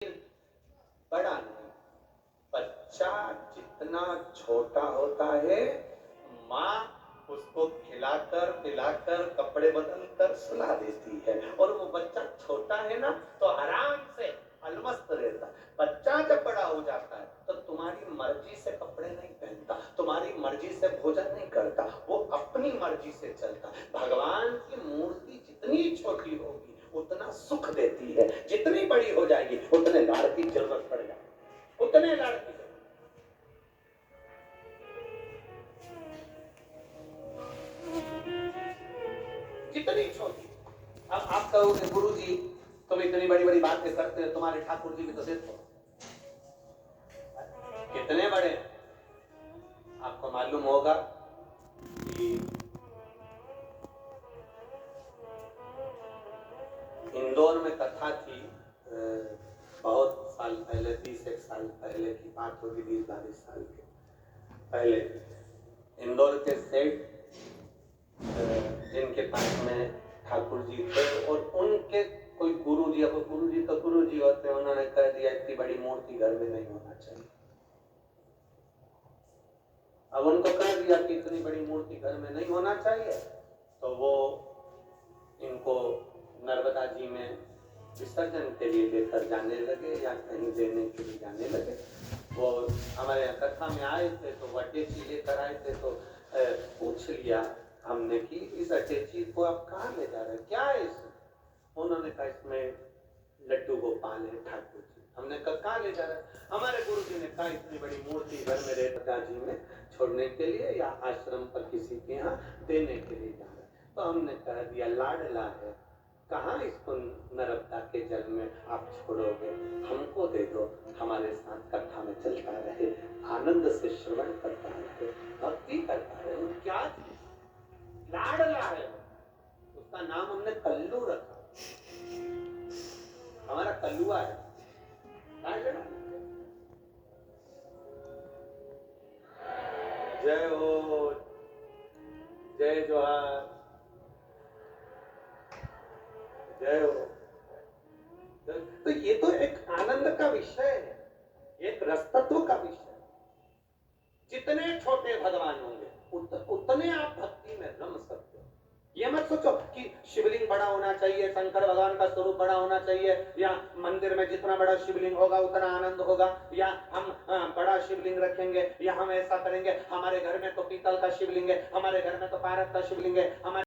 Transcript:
बड़ा नहीं। बच्चा जितना छोटा होता है, माँ उसको खिलाकर पिलाकर कपड़े बदलकर सुला देती है, और वो बच्चा छोटा है ना तो आराम से अलमस्त रहता है। बच्चा जब बड़ा हो जाता है तो तुम्हारी मर्जी से कपड़े नहीं पहनता, तुम्हारी मर्जी से भोजन नहीं करता, वो अपनी मर्जी से चलता। भगवान की मूर्ति जितनी छोटी होगी उतना सुख देती है, जितनी बड़ी हो जाएगी उतने लाड़ की जरूरत पड़ जाएगी, उतने लाड़ की जरूरत। कितनी छोटी। अब आप कहोगे गुरु जी तुम इतनी बड़ी बड़ी बातें करते हो, तुम्हारे ठाकुर जी भी तो देखो कितने बड़े। आपको मालूम होगा कि इंदौर में कथा थी, बहुत साल पहले, 20-1 साल पहले की बात होगी, 20-22 साल के पहले। इंदौर के सेठ जिनके पास में ठाकुर जी थे, और उनके कोई गुरु जी, अब गुरु जी तो गुरु जी होते हैं, उन्होंने कह दिया इतनी बड़ी मूर्ति घर में नहीं होना चाहिए। अब उनको कह दिया कि इतनी बड़ी मूर्ति घर में नहीं होना चाहिए, तो वो इनको नर्मदा जी में विसर्जन के लिए लेकर जाने लगे या कहीं देने के लिए जाने लगे। वो हमारे यहाँ कथा में आए थे तो अटैची लेकर आए थे, तो पूछ लिया हमने कि इस अटैची को आप कहाँ ले जा रहे हैं, क्या है इसमें? उन्होंने कहा इसमें लड्डू गोपाल है ठाकुर जी। हमने कहा कहाँ ले जा रहे हैं? हमारे गुरु जी ने कहा इतनी बड़ी मूर्ति घर में रेणुका जी में छोड़ने के लिए या आश्रम पर किसी के यहाँ देने के लिए जा रहे हैं। तो हमने कह दिया लाडला है, कहाँ इसको नर्मदा के जल में आप छोड़ोगे, हमको दे दो, हमारे साथ कथा में चलता रहे, आनंद से श्रवण करता रहे, भक्ति करता रहे। क्या लाडला है, उसका नाम हमने कल्लू रखा, हमारा कल्लुआ है लाडला। जय हो, जय जोहार, जय हो। तो ये तो एक आनंद का विषय है, एक रसतत्व का विषय। जितने छोटे भगवान होंगे उतने आप भक्ति में रम सकते हो। ये मत सोचो कि शिवलिंग बड़ा होना चाहिए, शंकर भगवान का स्वरूप बड़ा होना चाहिए, या मंदिर में जितना बड़ा शिवलिंग होगा उतना आनंद होगा, या हम बड़ा शिवलिंग रखेंगे, या हम ऐसा करेंगे, हमारे घर में तो पीतल का शिवलिंग है, हमारे घर में तो पारस का शिवलिंग है, हमारे